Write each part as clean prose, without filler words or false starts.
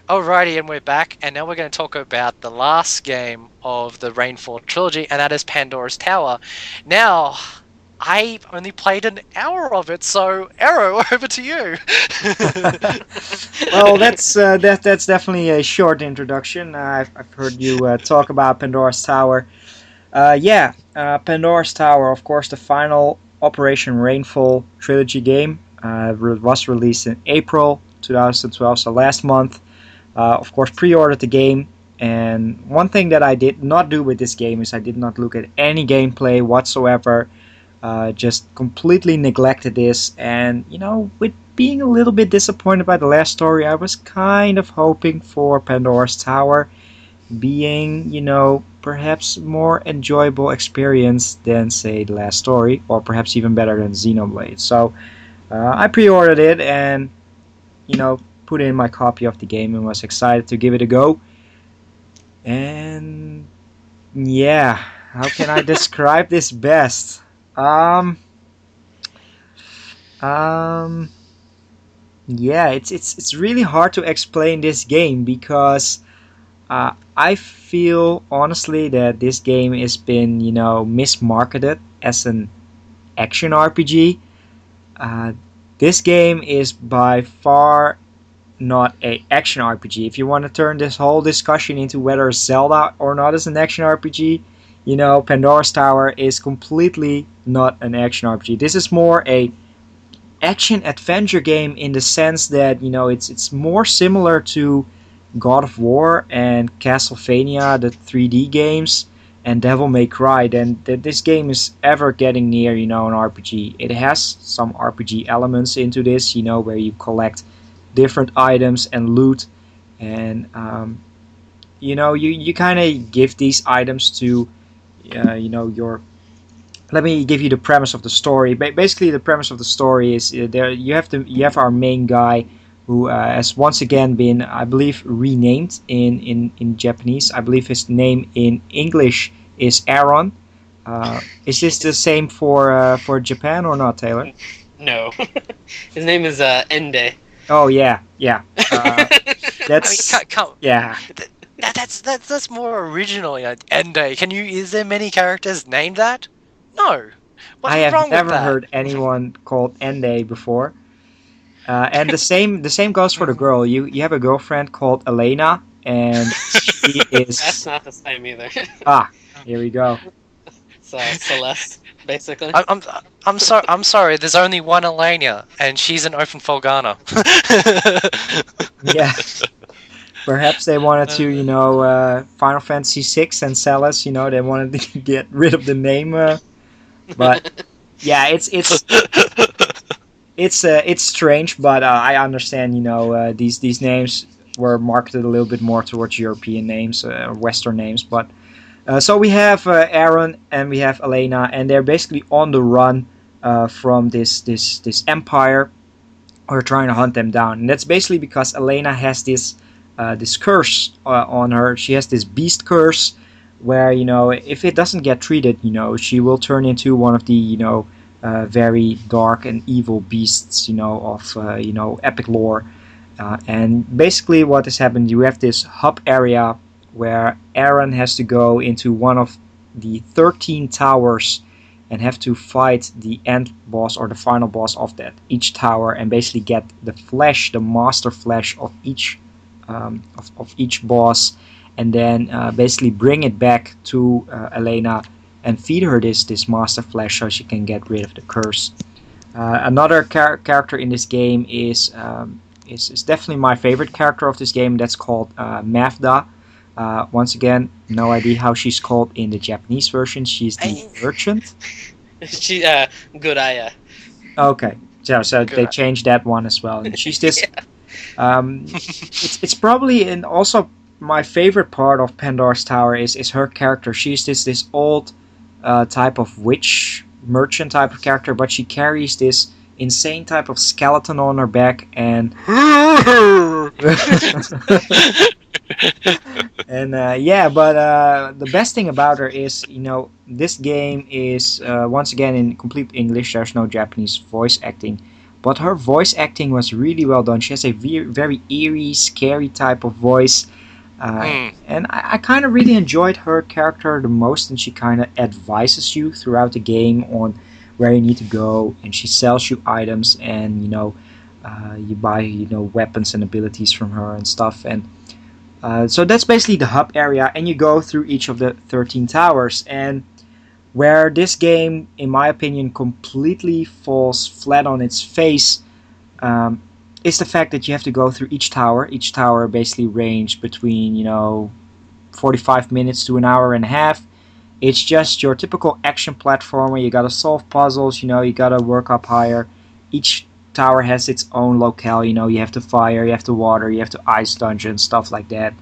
Alrighty, and we're back, and now we're going to talk about the last game of the Rainfall trilogy, and that is Pandora'S Tower. Now, I only played an hour of it, so Arrow, over to you. Well, that's definitely a short introduction. I've heard you talk about Pandora's Tower. Pandora's Tower, of course, the final Operation Rainfall trilogy game, was released in April 2012, so last month. Of course, pre-ordered the game, and one thing that I did not do with this game is I did not look at any gameplay whatsoever. Just completely neglected this, and with being a little bit disappointed by the last story, I was kind of hoping for Pandora's Tower being, perhaps more enjoyable experience than, say, the last story, or perhaps even better than Xenoblade. So I pre-ordered it and, put in my copy of the game and was excited to give it a go. And yeah, how can I describe this best? Um, um, yeah, it's really hard to explain this game because I feel honestly that this game has been, mismarketed as an action RPG. Uh, this game is by far not a action RPG. If you want to turn this whole discussion into whether Zelda or not is an action RPG, Pandora's Tower is completely not an action RPG. This is more a action adventure game in the sense that it's more similar to God of War and Castlevania, the 3D games, and Devil May Cry than that this game is ever getting near an RPG. It has some RPG elements into this, where you collect different items and loot, and you kind of give these items to your. Let me give you the premise of the story. Basically, the premise of the story is there you have our main guy who has once again been, I believe, renamed in Japanese. I believe his name in English is Aaron. Is this the same for Japan or not, Taylor? No. His name is Ende. Oh yeah. That's I mean, come, yeah. that's more original. Ende, is there many characters named that? No. What's I have wrong with never that? heard anyone called Ende before. And the same goes for the girl. You have a girlfriend called Elena, and she is That's not the same either. here we go. So Celeste, basically. I'm sorry. There's only one Elena, and she's an open Folgana. Yeah, perhaps they wanted to, Final Fantasy VI and Celes, they wanted to get rid of the name, but yeah, it's strange, but I understand. These names were marketed a little bit more towards European names, Western names. But so we have Aaron and we have Elena, and they're basically on the run from this empire. We're trying to hunt them down, and that's basically because Elena has this curse on her. She has this beast curse, where if it doesn't get treated, she will turn into one of the very dark and evil beasts, of epic lore. And basically, what has happened? You have this hub area where Aaron has to go into one of the 13 towers and have to fight the end boss or the final boss of each tower, and basically get the flesh, the master flesh of each of each boss, and then basically bring it back to Elena and feed her this master flesh so she can get rid of the curse. Another character in this game is definitely my favorite character of this game. That's called Mavda. Once again, no idea how she's called in the Japanese version. She's the merchant. She Guraya. Okay, so they changed that one as well. And she's this. Yeah. It's probably, and also my favorite part of Pandora's Tower is her character. She's this old type of witch merchant type of character, but she carries this insane type of skeleton on her back, and and the best thing about her is this game is once again in complete English. There's no Japanese voice acting, but her voice acting was really well done. She has a very eerie, scary type of voice. And I kind of really enjoyed her character the most, and she kind of advises you throughout the game on where you need to go, and she sells you items, and you buy weapons and abilities from her and stuff. And so that's basically the hub area, and you go through each of the 13 towers. And where this game, in my opinion, completely falls flat on its face, is the fact that you have to go through each tower. Each tower basically range between 45 minutes to an hour and a half. It's just your typical action platformer. You gotta solve puzzles. You gotta work up higher. Each tower has its own locale. You have to fire, you have to water, you have to ice dungeon, stuff like that.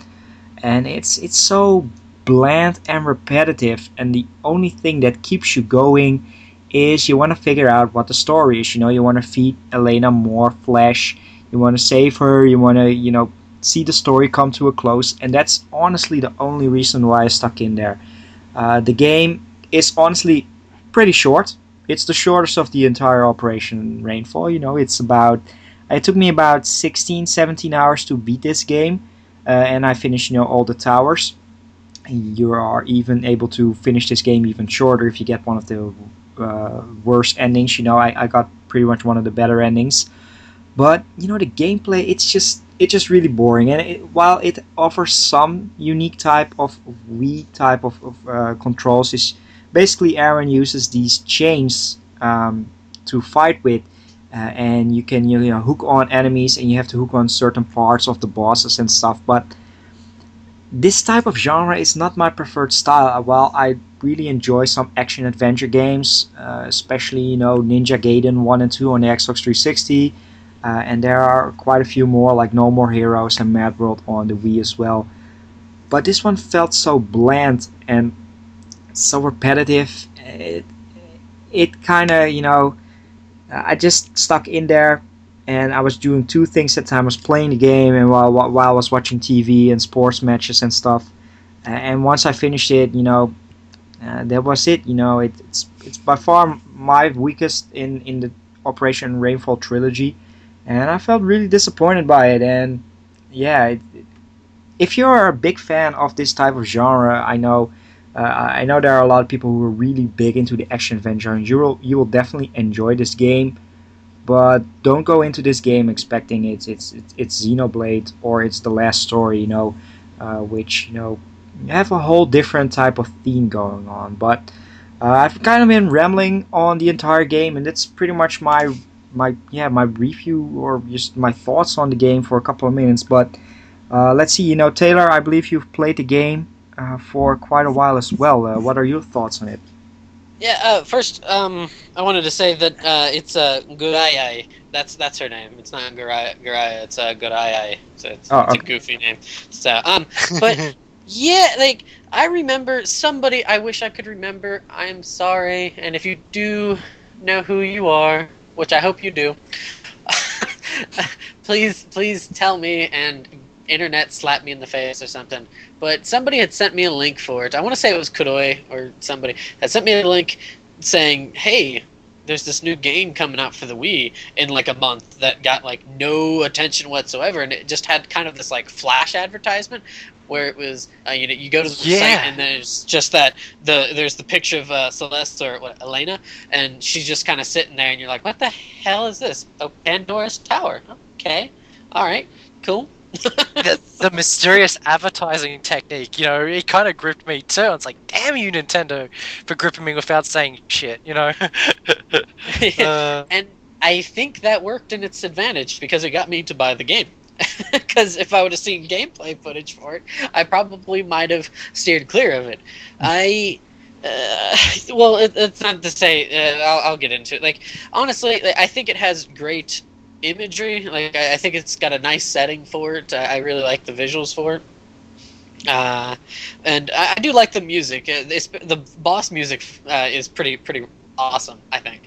And it's so bland and repetitive. And the only thing that keeps you going is you want to figure out what the story is. You want to feed Elena more flesh. You want to save her. You want to see the story come to a close. And that's honestly the only reason why I stuck in there. The game is honestly pretty short. It's the shortest of the entire Operation Rainfall. It took me about 16, 17 hours to beat this game, and I finished all the towers. You are even able to finish this game even shorter if you get one of the worst endings. I got pretty much one of the better endings. But the gameplay, it's just really boring. And while it offers some unique type of Wii type of controls, is basically Aaron uses these chains to fight with, and you can hook on enemies, and you have to hook on certain parts of the bosses and stuff. But this type of genre is not my preferred style. While I really enjoy some action adventure games, especially Ninja Gaiden 1 and 2 on the Xbox 360. And there are quite a few more, like No More Heroes and Mad World on the Wii as well. But this one felt so bland and so repetitive. It kind of, I just stuck in there, and I was doing two things at the time. I was playing the game, and while I was watching TV and sports matches and stuff. And once I finished it, that was it. It's by far my weakest in the Operation Rainfall trilogy. And I felt really disappointed by it. And yeah, if you're a big fan of this type of genre, I know there are a lot of people who are really big into the action adventure, and you will definitely enjoy this game. But don't go into this game expecting it's Xenoblade or it's The Last Story, which have a whole different type of theme going on. But I've kind of been rambling on the entire game, and that's pretty much my review or just my thoughts on the game for a couple of minutes. But let's see, Taylor, I believe you've played the game for quite a while as well. What are your thoughts on it? Yeah, first, I wanted to say that it's Gurayai. That's her name. It's not Guraya. It's Gurayai. So it's a goofy name. So, but yeah, like I remember somebody. I wish I could remember. I'm sorry, and if you do know who you are, which I hope you do, please tell me and internet slap me in the face or something. But somebody had sent me a link for it. I want to say it was Kuroi or somebody had sent me a link saying, hey, there's this new game coming out for the Wii in like a month that got like no attention whatsoever, and it just had kind of this like flash advertisement where it was you go to the site and there's just there's the picture of Celeste or Elena, and she's just kind of sitting there, and you're like, what the hell is this? Oh, Pandora'S Tower. Okay, all right, cool. the mysterious advertising technique, it kind of gripped me too. It's like, damn you, Nintendo, for gripping me without saying shit, And I think that worked in its advantage because it got me to buy the game. Because if I would have seen gameplay footage for it, I probably might have steered clear of it. Well, it's not to say. I'll get into it. Like, honestly, I think it has great imagery. Like, I think it's got a nice setting for it. I really like the visuals for it. And I do like the music. The boss music is pretty awesome. I think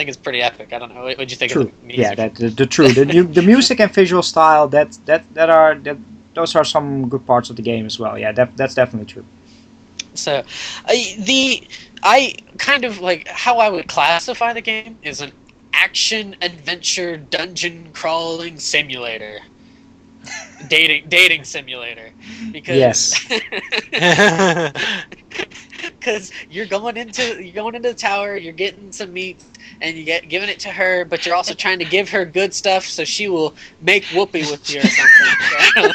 it's pretty epic. I don't know. What do you think of the music? Yeah, the music and visual style. Those are some good parts of the game as well. Yeah, that's definitely true. So, I kind of like how I would classify the game is an action adventure dungeon crawling simulator. Dating simulator, because because you're going into the tower, you're getting some meat, and you get giving it to her, but you're also trying to give her good stuff so she will make whoopee with you or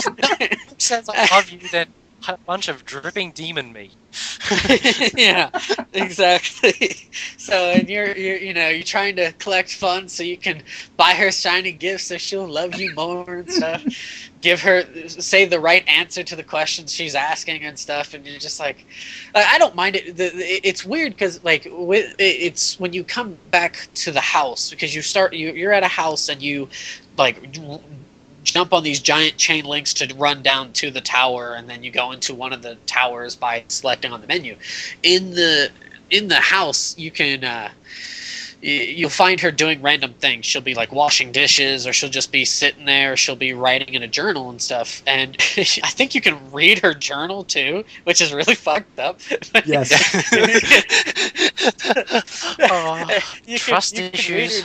something. Says I love you, then a bunch of dripping demon meat. Yeah, exactly. So, and you're trying to collect funds so you can buy her shiny gifts so she'll love you more and stuff. Say the right answer to the questions she's asking and stuff, and you're just like, I don't mind it. It's weird because it's when you come back to the house, because you're at a house and you jump on these giant chain links to run down to the tower, and then you go into one of the towers by selecting on the menu. In the house, you can you'll find her doing random things. She'll be like washing dishes, or she'll just be sitting there, or she'll be writing in a journal and stuff. And I think you can read her journal too, which is really fucked up. Yes. Trust issues.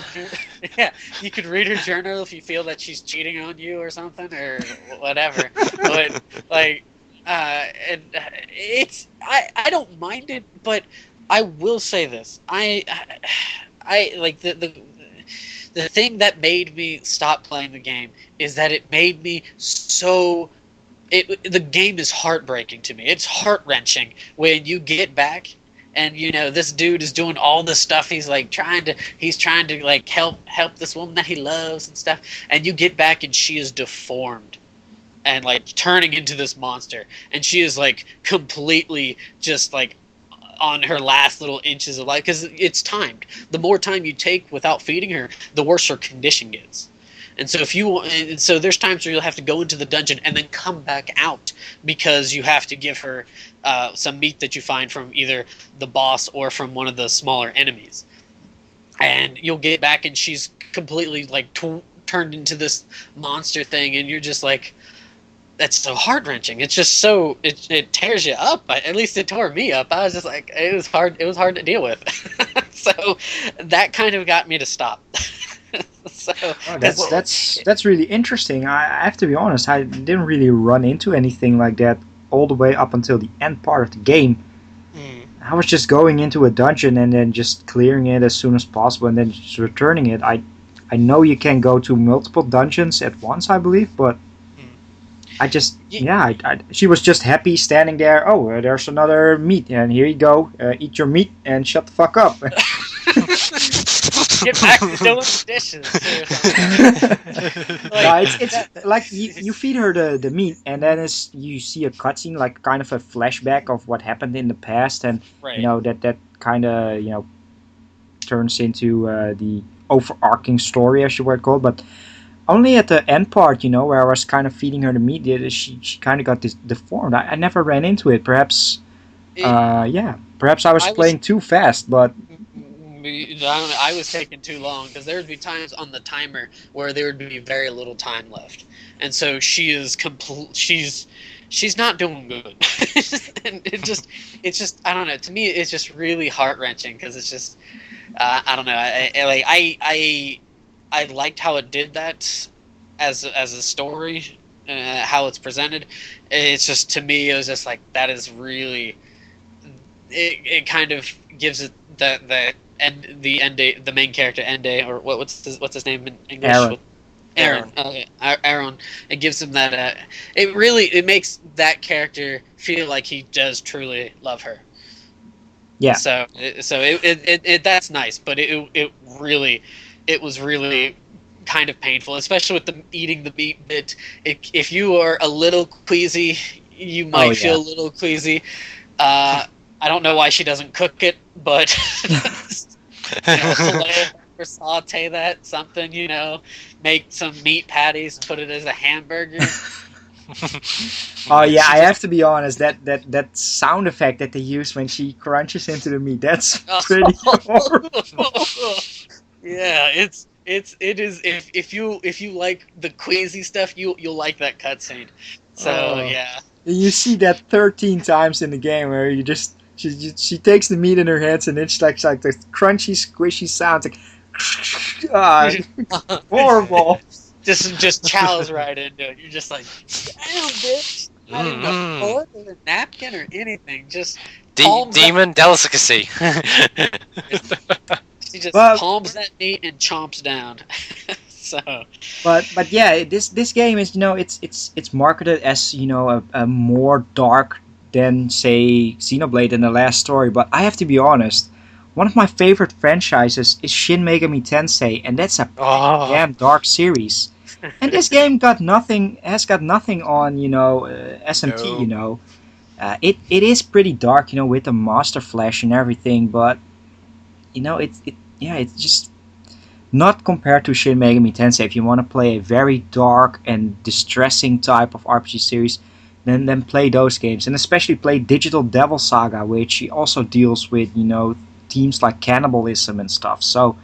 Yeah, you could read her journal if you feel that she's cheating on you or something or whatever. But it's I don't mind it, but I will say this: I like the thing that made me stop playing the game is that it made me so. The game is heartbreaking to me. It's heart-wrenching when you get back and this dude is doing all this stuff. He's trying to like help this woman that he loves and stuff. And you get back and she is deformed and like turning into this monster. And she is like completely just like on her last little inches of life, because it's timed. The more time you take without feeding her, the worse her condition gets. And so so there's times where you'll have to go into the dungeon and then come back out because you have to give her some meat that you find from either the boss or from one of the smaller enemies. And you'll get back and she's completely like turned into this monster thing, and you're just like, that's so heart-wrenching. It's just so it tears you up. At least it tore me up. I was just like, it was hard to deal with. So that kind of got me to stop. So that's really interesting. I have to be honest, I didn't really run into anything like that all the way up until the end part of the game. I was just going into a dungeon and then just clearing it as soon as possible and then just returning it. I know you can go to multiple dungeons at once, I believe, but I just, she was just happy standing there. Oh, there's another meat, and here you go. Eat your meat and shut the fuck up. Get back to doing the dishes. It's like you feed her the meat, and then you see a cutscene, like kind of a flashback of what happened in the past, and that kind of turns into the overarching story, as you were called, but. Only at the end part, where I was kind of feeding her the meat, she kind of got deformed. I never ran into it. Perhaps, perhaps I was playing too fast, but... I was taking too long, because there would be times on the timer where there would be very little time left. And so she is she's not doing good. And it's just, I don't know, to me it's just really heart-wrenching, because it's just, I don't know, I liked how it did that as a story, how it's presented. It's just, to me, it was just like, that is really, it kind of gives it the main character Ende, or what's his name in English? Aaron. Aaron. It gives him that. It makes that character feel like he does truly love her. Yeah. So it that's nice, but it was really kind of painful, especially with the eating the meat bit. If you are a little queasy, you might feel a little queasy. I don't know why she doesn't cook it, but or saute that something, make some meat patties, put it as a hamburger. Oh yeah, I have to be honest. That sound effect that they use when she crunches into the meat, that's pretty horrible. Yeah, it is. If you like the queasy stuff, you'll like that cutscene. So yeah, you see that 13 times in the game where she takes the meat in her hands and it's like the crunchy, squishy sounds like. God, horrible. just chows right into it. You're just like, damn, bitch. Not even a Mm-hmm. fork or a napkin or anything. Just palms that, Demon delicacy. she just Well, palms that meat and chomps down. So but yeah, this game is it's marketed as a more dark than say Xenoblade in the last story. But I have to be honest, one of my favorite franchises is Shin Megami Tensei, and that's a Oh, damn dark series. And this game has got nothing on SMT. no. It is pretty dark, with the Master Flash and everything, but it's just not compared to Shin Megami Tensei. If you want to play a very dark and distressing type of RPG series, then play those games, and especially play Digital Devil Saga, which also deals with themes like cannibalism and stuff. So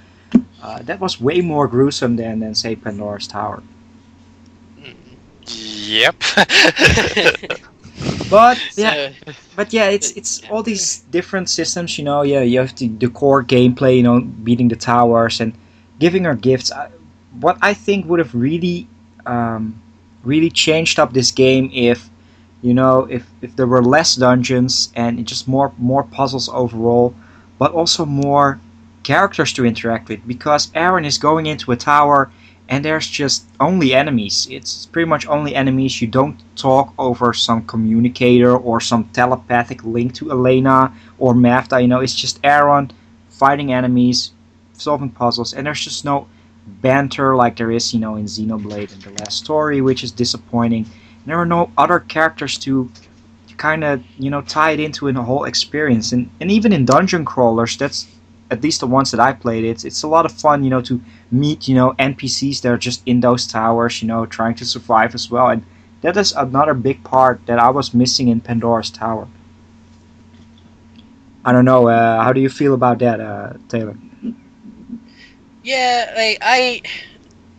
that was way more gruesome than say Pandora's Tower. Yep. But So, yeah, but yeah, it's all these different systems. Yeah, you have the core gameplay. Beating the towers and giving her gifts. What I think would have really changed up this game if there were less dungeons and just more puzzles overall, but also more characters to interact with. Because Aaron is going into a tower and there's just only enemies. It's pretty much only enemies. You don't talk over some communicator or some telepathic link to Elena or Mafta. It's just Aaron fighting enemies, solving puzzles, and there's just no banter like there is, in Xenoblade and the last story, which is disappointing. And there are no other characters to kind of, tie it into a whole experience. And even in dungeon crawlers, that's at least the ones that I played. It's a lot of fun, to meet, NPCs that are just in those towers, trying to survive as well. And that is another big part that I was missing in Pandora's Tower. I don't know. How do you feel about that, Taylor? yeah,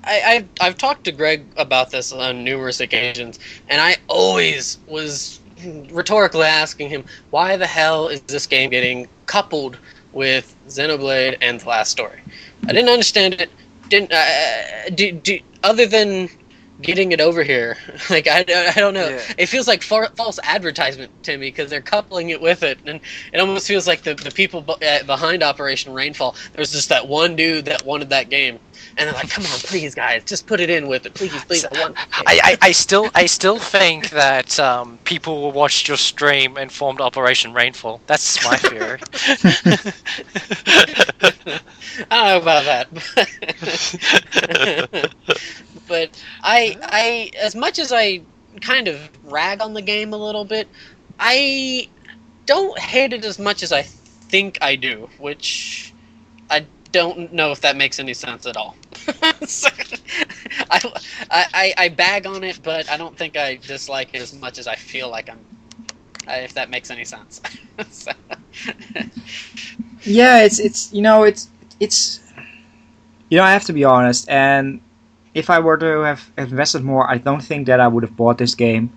I've talked to Greg about this on numerous occasions, and I always was rhetorically asking him, why the hell is this game getting coupled with Xenoblade and the last story? I didn't understand it. Other than getting it over here, like I don't know. Yeah. It feels like false advertisement to me because they're coupling it with it, and it almost feels like the people behind Operation Rainfall. There was just that one dude that wanted that game, and they're like, "Come on, please, guys, just put it in with it, please, please." I want. I still think that people watched your stream and formed Operation Rainfall. That's my theory. I don't know about that, but I as much as I kind of rag on the game a little bit, I don't hate it as much as I think I do, which I don't know if that makes any sense at all. So, I bag on it, but I don't think I dislike it as much as I feel like if that makes any sense. So. Yeah, it's I have to be honest, and if I were to have invested more, I don't think that I would have bought this game.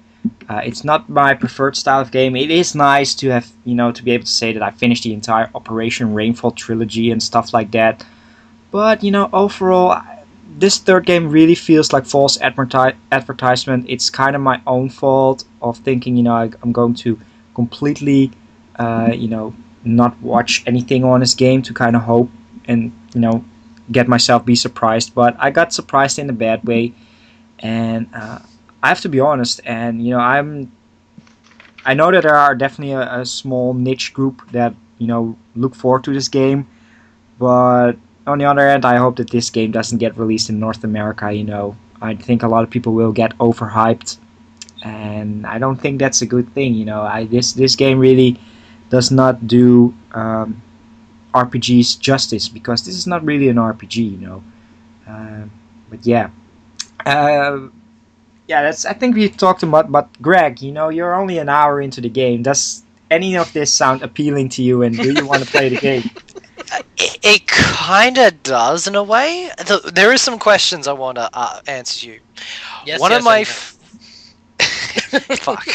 It's not my preferred style of game. It is nice to have, to be able to say that I finished the entire Operation Rainfall trilogy and stuff like that. But, overall, this third game really feels like false advertisement. It's kind of my own fault of thinking, I'm going to completely, not watch anything on this game to kind of hope and, get myself be surprised. But I got surprised in a bad way. And I have to be honest, and I know that there are definitely a small niche group that look forward to this game, but on the other hand, I hope that this game doesn't get released in North America. I think a lot of people will get overhyped, and I don't think that's a good thing. This game really does not do RPGs justice, because this is not really an RPG. But yeah. I think we talked about, but Greg, you're only an hour into the game. Does any of this sound appealing to you, and do you want to play the game? It kind of does in a way. There is some questions I want to answer you. Yes, One yes, of my I fuck.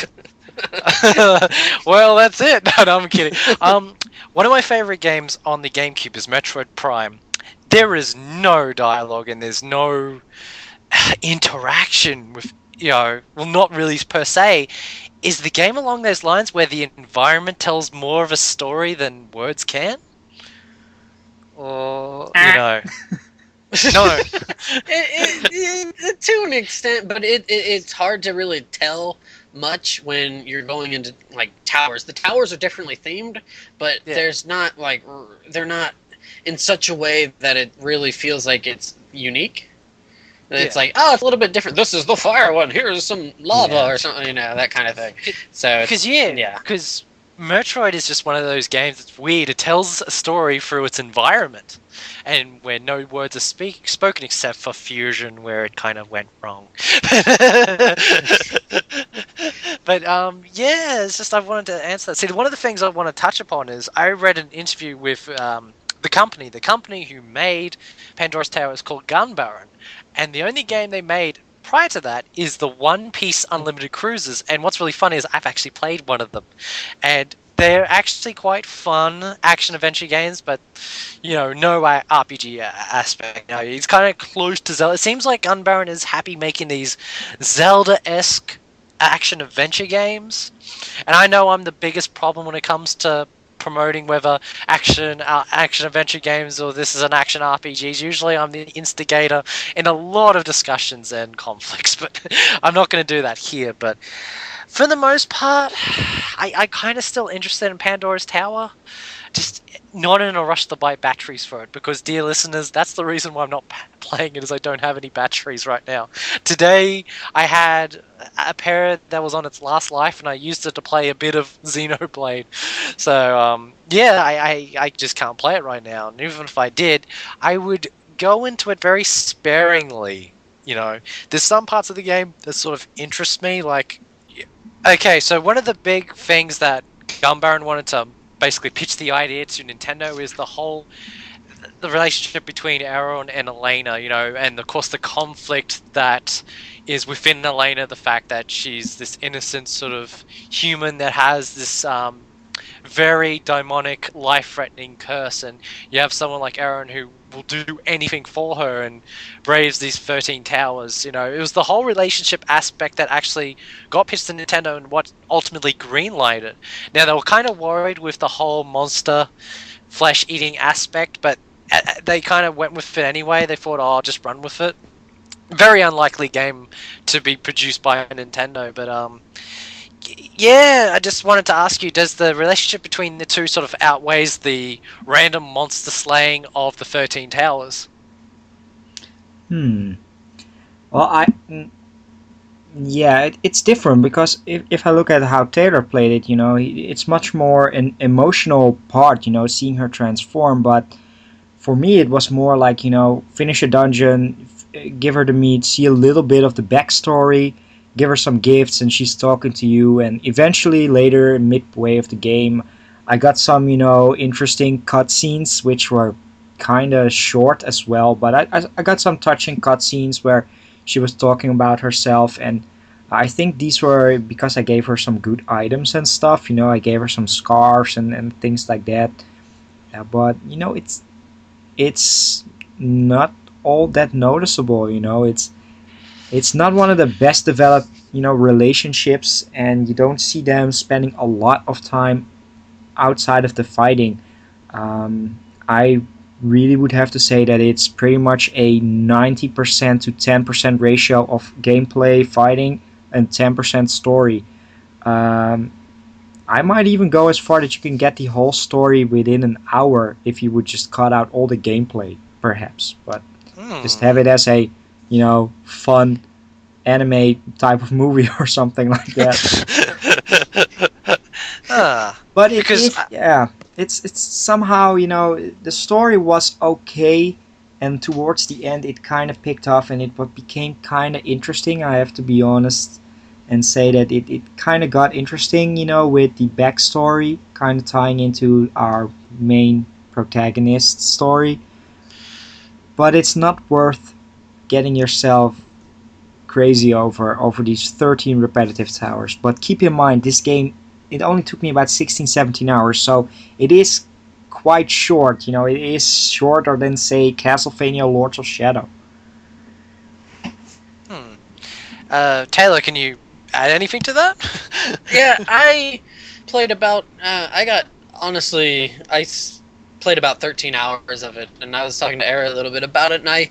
Well, that's it. No, I'm kidding. One of my favorite games on the GameCube is Metroid Prime. there is no dialogue and there's no interaction with, well, not really per se. Is the game along those lines where the environment tells more of a story than words can? Or, no. To an extent, but it's hard to really tell much when you're going into like towers. The towers are differently themed, but there's not like they're not in such a way that it really feels like it's unique. It's like, oh, it's a little bit different. This is the fire one. Here's some lava or something, that kind of thing. So because Metroid is just one of those games that's weird. It tells a story through its environment, and where no words are spoken except for Fusion, where it kind of went wrong. But it's just I wanted to answer that. See, one of the things I want to touch upon is I read an interview with the company who made Pandora'S Tower is called Ganbarion, and the only game they made prior to that is the One Piece Unlimited Cruises. And what's really funny is I've actually played one of them, and they're actually quite fun action-adventure games, but, no RPG aspect. It's kind of close to Zelda. It seems like Ganbarion is happy making these Zelda-esque action-adventure games. And I know I'm the biggest problem when it comes to promoting whether action-adventure games or this is an action RPGs. Usually I'm the instigator in a lot of discussions and conflicts, but I'm not going to do that here. But for the most part, I kind of still interested in Pandora'S Tower, just not in a rush to buy batteries for it, because, dear listeners, that's the reason why I'm not playing it, is I don't have any batteries right now. Today, I had a pair that was on its last life, and I used it to play a bit of Xenoblade. So, I just can't play it right now. And even if I did, I would go into it very sparingly. There's some parts of the game that sort of interest me, like... Okay, so one of the big things that Ganbarion wanted to basically pitch the idea to Nintendo is the relationship between Aaron and Elena, and of course the conflict that is within Elena, the fact that she's this innocent sort of human that has this very demonic, life-threatening curse, and you have someone like Aaron who will do anything for her and braves these 13 towers. It was the whole relationship aspect that actually got pitched to Nintendo and what ultimately greenlighted it. Now, they were kind of worried with the whole monster flesh-eating aspect, but they kind of went with it anyway. They thought, I'll just run with it. Very unlikely game to be produced by Nintendo, but I just wanted to ask you, does the relationship between the two sort of outweighs the random monster slaying of the 13 towers? Well, it's different, because if I look at how Taylor played it, it's much more an emotional part, seeing her transform. But for me, it was more like, finish a dungeon, give her the meat, see a little bit of the backstory, give her some gifts, and she's talking to you. And eventually, later, midway of the game, I got some, interesting cutscenes, which were kind of short as well. But I got some touching cutscenes where she was talking about herself, and I think these were because I gave her some good items and stuff. I gave her some scarves and things like that. But it's not all that noticeable. It's not one of the best developed, relationships, and you don't see them spending a lot of time outside of the fighting. I really would have to say that it's pretty much a 90% to 10% ratio of gameplay, fighting, and 10% story. I might even go as far that you can get the whole story within an hour if you would just cut out all the gameplay, perhaps. But just have it as a fun anime type of movie or something like that. But it's somehow, the story was okay, and towards the end it kind of picked off, and it became kind of interesting. I have to be honest and say that it kind of got interesting, with the backstory kind of tying into our main protagonist's story. But it's not worth getting yourself crazy over these 13 repetitive towers. But keep in mind, this game, it only took me about 16-17 hours, so it is quite short. You know, it is shorter than, say, Castlevania Lords of Shadow. Taylor, can you add anything to that? Yeah, I played about. Played about 13 hours of it, and I was talking to Era a little bit about it, and I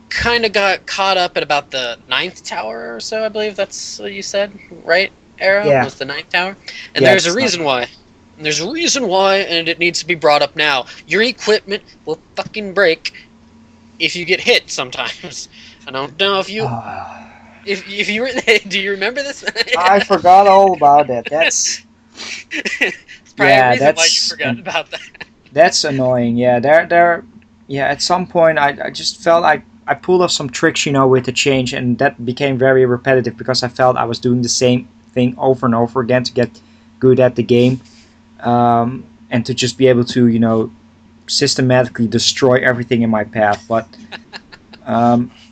kind of got caught up at about the 9th tower or so. I believe that's what you said, right? Era Yeah. was the 9th tower, and Yeah, there's a it's reason why. And there's a reason why, and it needs to be brought up now. Your equipment will fucking break if you get hit sometimes. I don't know if you. If you were, do you remember this? I forgot all about that. That's It's probably a reason why you forgot about that. That's annoying. Yeah, yeah. At some point, I just felt I pulled off some tricks, you know, with the change, and that became very repetitive because I felt I was doing the same thing over and over again to get good at the game, and to just be able to, you know, systematically destroy everything in my path. But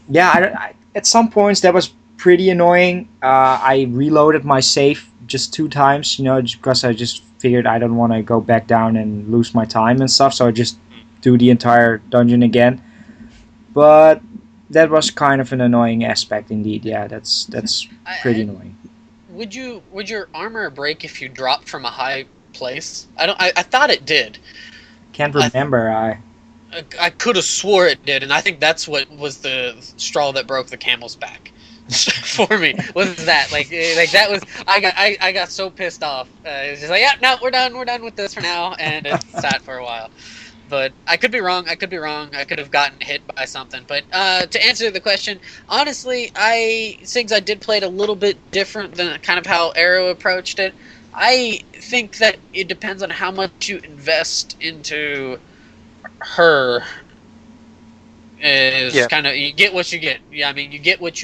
yeah, at some points that was pretty annoying. I reloaded my save just 2 times, you know, just because I just figured I don't want to go back down and lose my time and stuff, so I just do the entire dungeon again. But that was kind of an annoying aspect indeed. Yeah, that's pretty annoying. Would your armor break if you dropped from a high place? I thought it did. Can't remember. I could have swore it did, and I think that's what was the straw that broke the camel's back. For me, was that like that was I got so pissed off. It was just like, yeah, no, we're done with this for now, and it sat for a while. But I could be wrong. I could have gotten hit by something. But to answer the question, honestly, Sigs, I did play it a little bit different than kind of how Arrow approached it. I think that it depends on how much you invest into her. Kind of, you get what you get. Yeah, I mean, you get what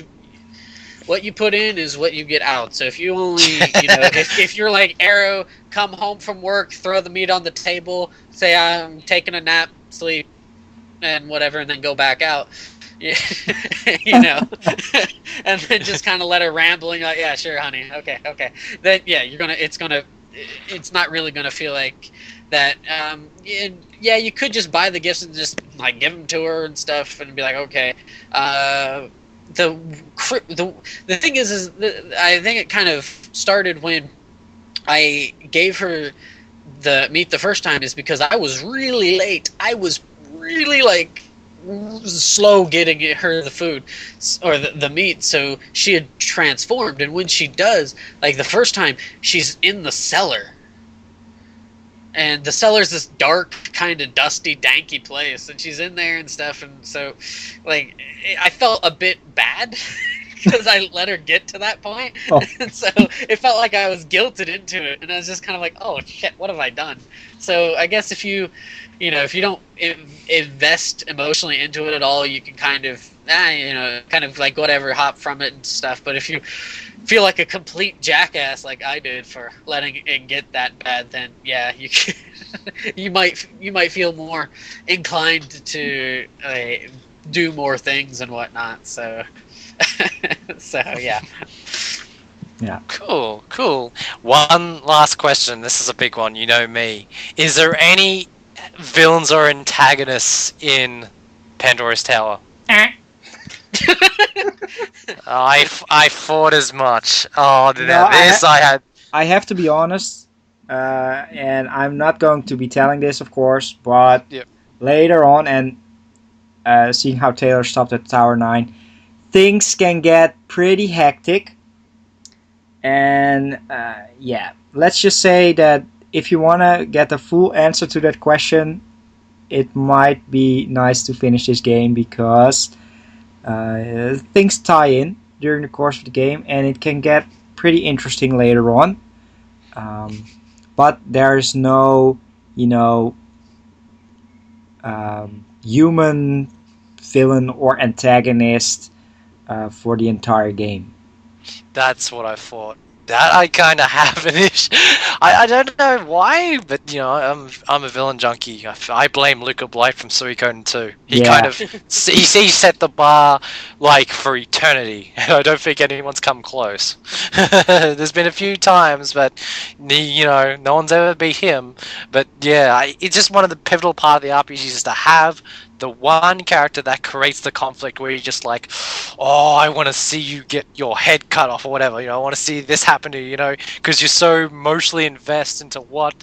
you put in is what you get out. So if you only, you know, if you're like Arrow, come home from work, throw the meat on the table, say I'm taking a nap, sleep, and whatever, and then go back out, you know, and then just kind of let her rambling, like, yeah, sure, honey, okay. Then yeah, it's not really gonna feel like that. Yeah, you could just buy the gifts and just like give them to her and stuff, and be like, okay. The thing is I think it kind of started when I gave her the meat the first time, is because I was really late. I was really like slow getting her the food or the meat, so she had transformed, and when she does, like the first time, she's in the cellar. And the cellar's this dark, kind of dusty, danky place, and she's in there and stuff, and so, like, I felt a bit bad because I let her get to that point, and so it felt like I was guilted into it, and I was just kind of like, oh shit, what have I done? So I guess if you don't invest emotionally into it at all, you can kind of, kind of like whatever, hop from it and stuff. But if you feel like a complete jackass like I did for letting it get that bad, then yeah, you might feel more inclined to do more things and whatnot. So yeah. Yeah. Cool. One last question. This is a big one. You know me. Is there any villains or antagonists in Pandora'S Tower? I thought as much. Oh, No, I have to be honest, and I'm not going to be telling this, of course, but later on, and seeing how Taylor stopped at Tower 9, things can get pretty hectic. And yeah, let's just say that if you want to get the full answer to that question, it might be nice to finish this game, because things tie in during the course of the game, and it can get pretty interesting later on. But there's no, human villain or antagonist for the entire game. That's what I thought. That I kind of have an issue. I don't know why, but you know, I'm a villain junkie. I blame Luca Blight from Suikoden 2. He kind Yeah. of he set the bar like for eternity. I don't think anyone's come close. There's been a few times, but you know, no one's ever beat him. But yeah, it's just one of the pivotal part of the RPGs is to have the one character that creates the conflict where you're just like, oh, I want to see you get your head cut off or whatever, you know, I want to see this happen to you, you know, because you're so emotionally invested into what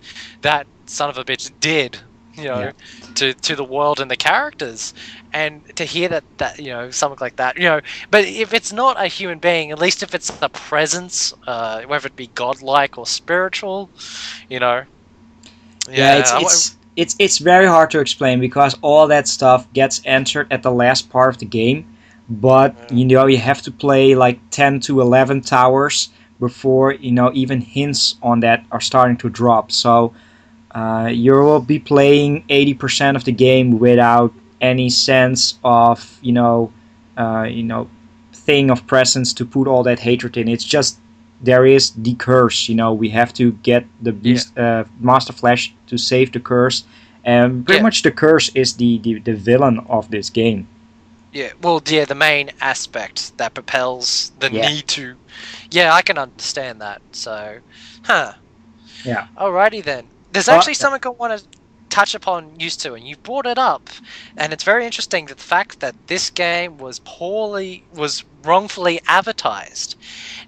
that son of a bitch did, you know, to the world and the characters. And to hear that you know, something like that, you know, but if it's not a human being, at least if it's a presence, whether it be godlike or spiritual, you know. Yeah, it's very hard to explain because all that stuff gets answered at the last part of the game. But you know, you have to play like 10 to 11 towers before, you know, even hints on that are starting to drop. So you will be playing 80% of the game without any sense of, you know, thing of presence to put all that hatred in. It's just there is the curse. You know, we have to get the beast, Master Flash to save the curse, and pretty much the curse is the villain of this game. Yeah, well, yeah, the main aspect that propels the need to. Yeah, I can understand that. So, Yeah. Alrighty then. There's actually something I want to touch upon used to, and you brought it up, and it's very interesting that the fact that this game was wrongfully advertised.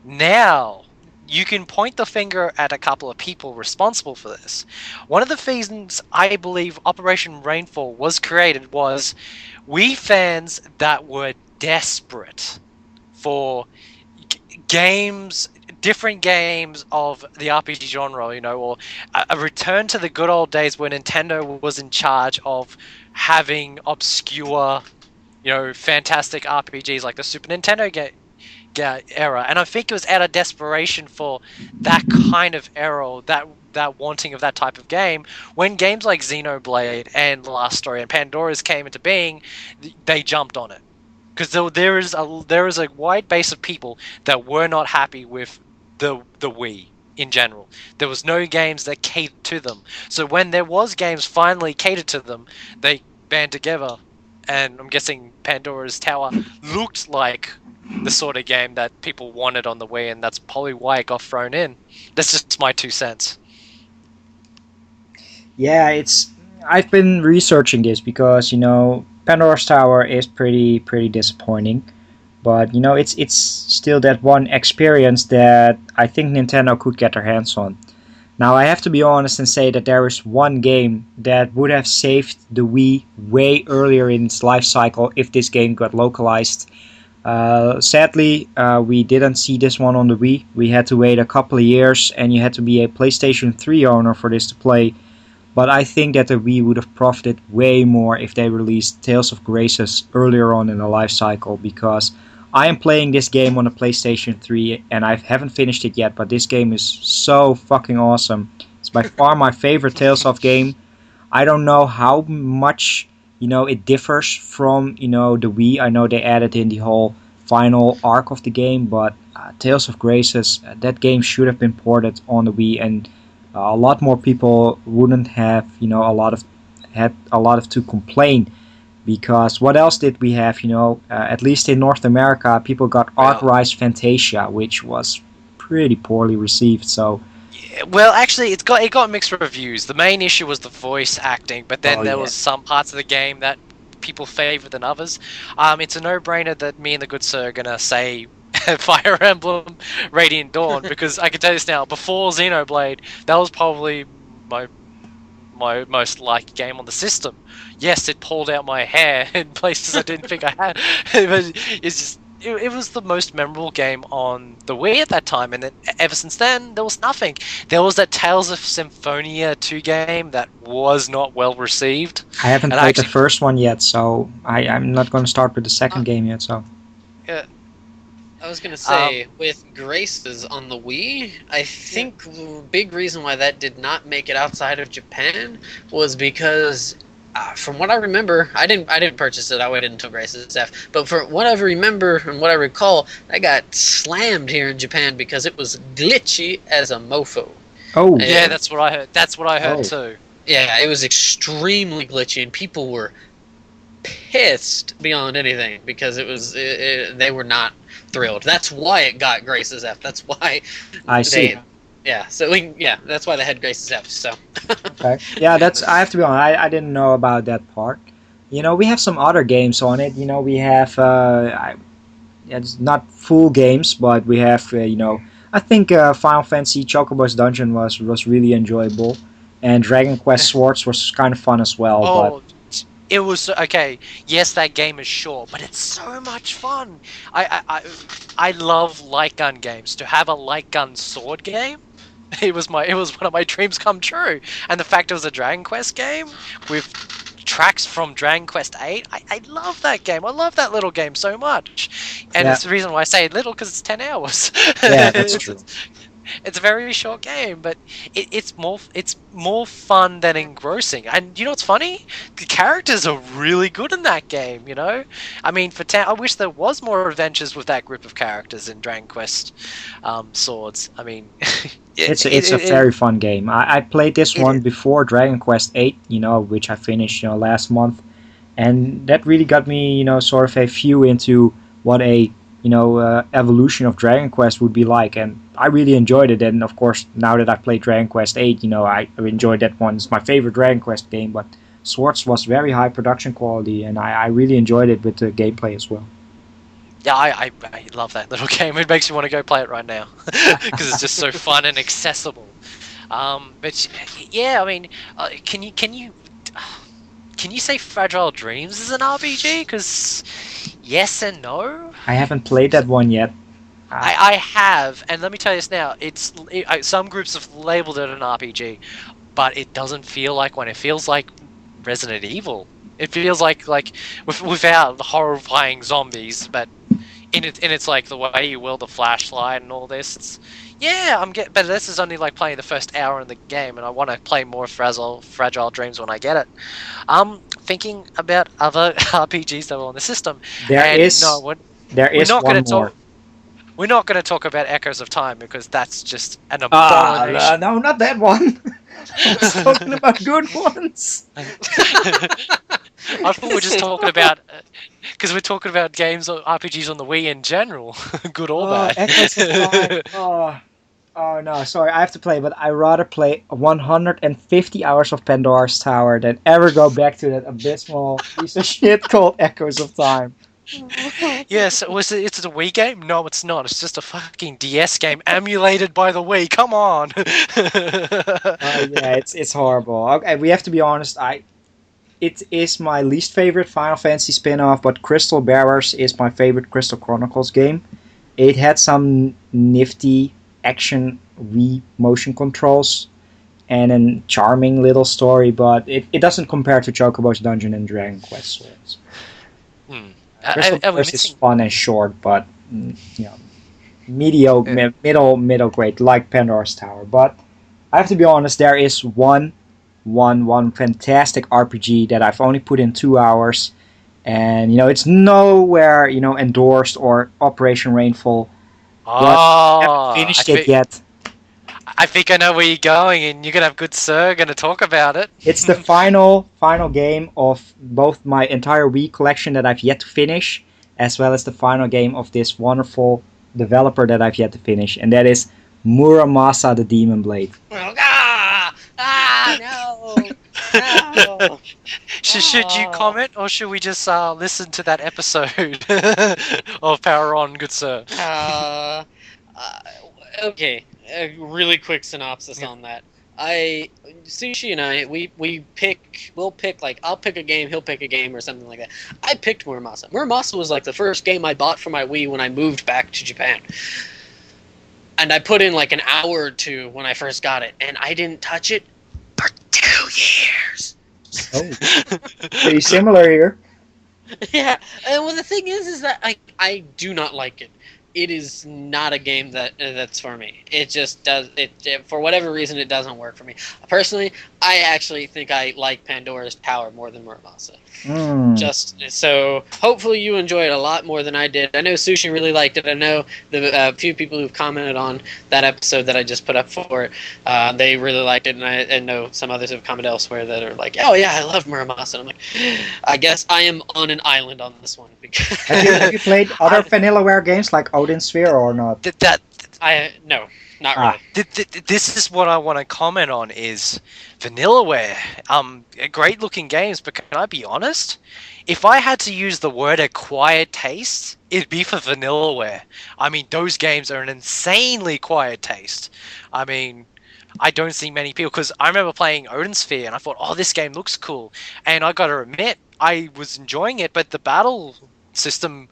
Now, you can point the finger at a couple of people responsible for this. One of the reasons I believe Operation Rainfall was created was we fans that were desperate for games, different games of the RPG genre, you know, or a return to the good old days when Nintendo was in charge of having obscure, you know, fantastic RPGs like the Super Nintendo era. And I think it was out of desperation for that kind of era, that wanting of that type of game, when games like Xenoblade and The Last Story and Pandora'S came into being, they jumped on it. Because there is a wide base of people that were not happy with the Wii in general. There was no games that catered to them. So when there was games finally catered to them, they band together, and I'm guessing Pandora'S Tower looked like the sort of game that people wanted on the Wii, and that's probably why it got thrown in. That's just my 2 cents. Yeah, I've been researching this because, you know, Pandora'S Tower is pretty disappointing. But, you know, it's still that one experience that I think Nintendo could get their hands on. Now, I have to be honest and say that there is one game that would have saved the Wii way earlier in its life cycle if this game got localized. Sadly, we didn't see this one on the Wii. We had to wait a couple of years, and you had to be a PlayStation 3 owner for this to play. But I think that the Wii would have profited way more if they released Tales of Graces earlier on in the life cycle, because I am playing this game on a PlayStation 3 and I haven't finished it yet, but this game is so fucking awesome. It's by far my favorite Tales of game. I don't know how much, you know, it differs from, you know, the Wii. I know they added in the whole final arc of the game, but Tales of Graces, that game should have been ported on the Wii, and a lot more people wouldn't have, you know, had a lot of to complain. Because what else did we have, you know, at least in North America, people got Arc-Rise Fantasia, which was pretty poorly received, so... Yeah, well, actually, it got mixed reviews. The main issue was the voice acting, but then there was some parts of the game that people favored than others. It's a no-brainer that me and the good sir are going to say Fire Emblem Radiant Dawn, because I can tell you this now, before Xenoblade, that was probably my most liked game on the system. Yes, it pulled out my hair in places I didn't think I had. But it was the most memorable game on the Wii at that time, and then ever since then, there was nothing. There was that Tales of Symphonia 2 game that was not well received. I haven't played the first one yet, so I'm not going to start with the second game yet, so... Yeah. I was going to say, with Graces on the Wii, I think the big reason why that did not make it outside of Japan was because from what I remember, I didn't purchase it. I waited until Grace's F. But from what I remember and what I recall, I got slammed here in Japan because it was glitchy as a mofo. Oh. Yeah, that's what I heard. That's what I heard Oh. too. Yeah, it was extremely glitchy, and people were pissed beyond anything because they were not thrilled. That's why it got Grace's F. That's why I see. that's why they had Grace's F. So Okay. Yeah, I have to be honest. I didn't know about that part. We have some other games on it. We have it's not full games, but we have I think Final Fantasy Chocobo's Dungeon was really enjoyable, and Dragon Quest Swords was kind of fun as well. Oh, it was okay. Yes, that game is short, but it's so much fun. I love light gun games. To have a light gun sword game, it was one of my dreams come true. And the fact it was a Dragon Quest game with tracks from Dragon Quest 8, I love that game. I love that little game so much. And it's the reason why I say little, because it's 10 hours. Yeah, that's true. It's a very short game, but it's more fun than engrossing. And you know what's funny? The characters are really good in that game. I mean, I wish there was more adventures with that group of characters in Dragon Quest Swords. I mean, it's a very fun game. I played this one before Dragon Quest 8, which I finished last month, and that really got me sort of a view into what a evolution of Dragon Quest would be like, and I really enjoyed it. And of course, now that I played Dragon Quest 8, I enjoyed that one. It's my favorite Dragon Quest game, but Swords was very high production quality, and I really enjoyed it with the gameplay as well. Yeah, I love that little game. It makes me want to go play it right now because it's just so fun and accessible. But yeah, I mean, can you say Fragile Dreams is an RPG? Because yes and no. I haven't played that one yet. I have, and let me tell you this now. Some groups have labeled it an RPG, but it doesn't feel like one. It feels like Resident Evil. It feels like without the horrifying zombies, but in it's like the way you wield the flashlight and all this. But this is only like playing the first hour in the game, and I want to play more Fragile Dreams when I get it. Thinking about other RPGs that were on the system. There is one more. We're not going to talk about Echoes of Time because that's just an abomination. No, not that one. I was talking about good ones. I thought we were just talking about because we're talking about games or RPGs on the Wii in general, good or bad. Echoes of Time. Oh no, sorry, I have to play, but I rather play 150 hours of Pandora'S Tower than ever go back to that abysmal piece of shit called Echoes of Time. Yes, it's a Wii game? No, it's not. It's just a fucking DS game emulated by the Wii. Come on. Yeah, it's horrible. Okay, we have to be honest. It is my least favorite Final Fantasy spin-off, but Crystal Bearers is my favorite Crystal Chronicles game. It had some nifty action Wii motion controls and a charming little story, but it doesn't compare to Chocobo's Dungeon and Dragon Quest Swords. Crystal Bearers is fun and short, but mediocre, middle grade, like Pandora'S Tower. But I have to be honest, there is one fantastic RPG that I've only put in 2 hours, and it's nowhere endorsed or Operation Rainfall. I haven't finished it yet. I think I know where you're going, and you're gonna have good sir gonna talk about it. It's the final game of both my entire Wii collection that I've yet to finish, as well as the final game of this wonderful developer that I've yet to finish, and that is Muramasa the Demon Blade. No. Should you comment, or should we just listen to that episode of Power On, good sir? Okay, a really quick synopsis on that. Sushi and I, we'll pick, like, I'll pick a game, he'll pick a game, or something like that. I picked Muramasa. Muramasa was like the first game I bought for my Wii when I moved back to Japan. And I put in like an hour or two when I first got it, and I didn't touch it for 2 years. Oh, pretty similar here. Yeah, and well, the thing is that I do not like it. it is not a game that's for me. It just does it for whatever reason it doesn't work for me. Personally, I actually think I like Pandora's Tower more than Muramasa. Just so hopefully you enjoy it a lot more than I did. I know Sushi really liked it. I know the few people who've commented on that episode that I just put up for it, they really liked it, and I know some others have commented elsewhere that are like, oh yeah, I love Muramasa. And I'm like, I guess I am on an island on this one. Because have you played other Vanillaware games like Odin Sphere or not? No, not really. This is what I want to comment on is Vanillaware. Great looking games, but can I be honest? If I had to use the word acquired taste, it'd be for Vanillaware. I mean, those games are an insanely quiet taste. I mean, I don't see many people, because I remember playing Odin Sphere and I thought, oh, this game looks cool. And I gotta admit, I was enjoying it, but the battle system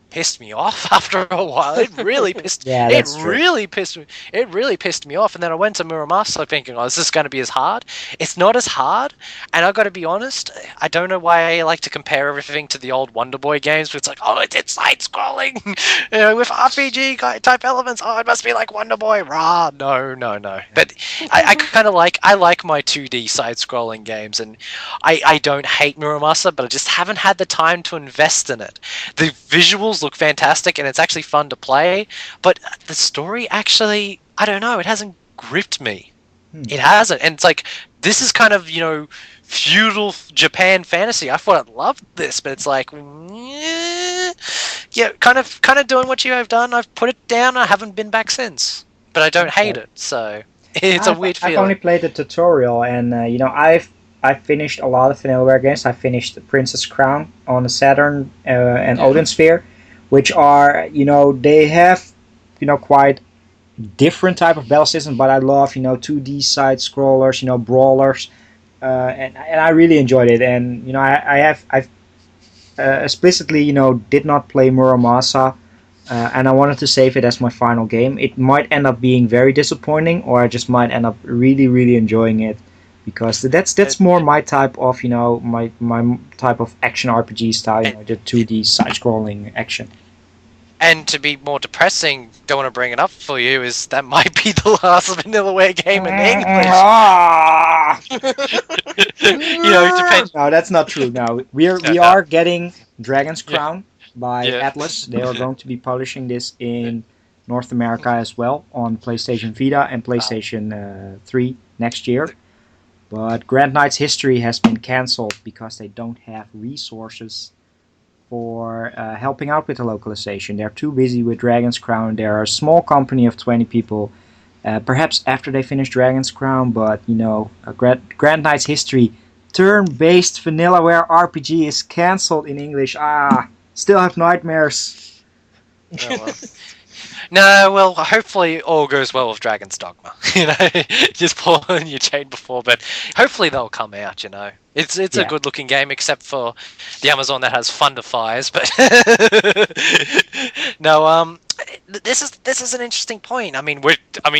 pissed me off after a while. It really pissed really pissed me off. And then I went to Muramasa thinking, oh, is this going to be as hard? It's not as hard. And I've got to be honest, I don't know why I like to compare everything to the old Wonder Boy games, where it's like, oh, it's side scrolling, with RPG type elements. Oh, it must be like Wonder Boy. Rah, no. But I kind of like my 2D side scrolling games, and I don't hate Muramasa, but I just haven't had the time to invest in it. The visuals look fantastic and it's actually fun to play, but the story actually, I don't know, it hasn't gripped me. It hasn't. And it's like, this is kind of, feudal Japan fantasy. I thought I'd love this, but it's like, yeah, kind of doing what you have done. I've put it down. I haven't been back since, but I don't hate it. So it's a weird feeling. I've only played the tutorial, and I've finished a lot of Vanillaware games. I finished the Princess Crown on the Saturn and Odin Sphere, which are, they have, quite different type of battle system, but I love, 2D side scrollers, brawlers, and I really enjoyed it. And, I've explicitly, did not play Muramasa, and I wanted to save it as my final game. It might end up being very disappointing, or I just might end up really, really enjoying it. Because that's more my type of, my type of action RPG style, the 2D side-scrolling action. And to be more depressing, don't want to bring it up for you, is that might be the last Vanillaware game in English. No, that's not true. No, we are getting Dragon's Crown by Atlas. They are going to be publishing this in North America as well on PlayStation Vita and PlayStation 3 next year. But Grand Knight's History has been cancelled because they don't have resources for helping out with the localization. They're too busy with Dragon's Crown. They're a small company of 20 people. Perhaps after they finish Dragon's Crown, but Grand Knight's History, turn-based Vanillaware RPG is cancelled in English. Still have nightmares. Oh, well. No, well, hopefully all goes well with Dragon's Dogma. Just pulling your chain before, but hopefully they'll come out. It's a good looking game, except for the Amazon that has Thunder Fires. But no, this is an interesting point. I mean,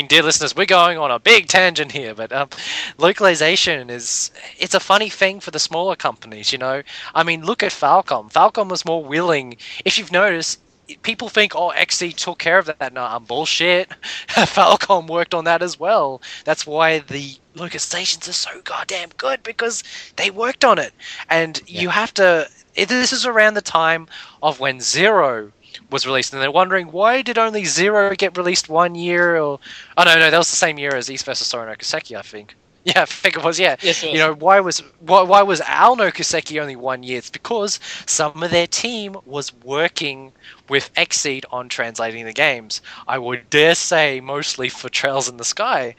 dear listeners, we're going on a big tangent here, but localization it's a funny thing for the smaller companies. I mean, look at Falcom. Falcom was more willing. If you've noticed, people think, oh, XC took care of that. No, bullshit. Falcom worked on that as well. That's why the localizations are so goddamn good, because they worked on it. And you have to... This is around the time of when Zero was released, and they're wondering, why did only Zero get released 1 year? Or oh, no, that was the same year as East vs. Sora no Kiseki, I think. Yeah, I think it was, yeah. Yes, it was. Why was Al no Kiseki only 1 year? It's because some of their team was working with Xseed on translating the games. I would dare say mostly for Trails in the Sky.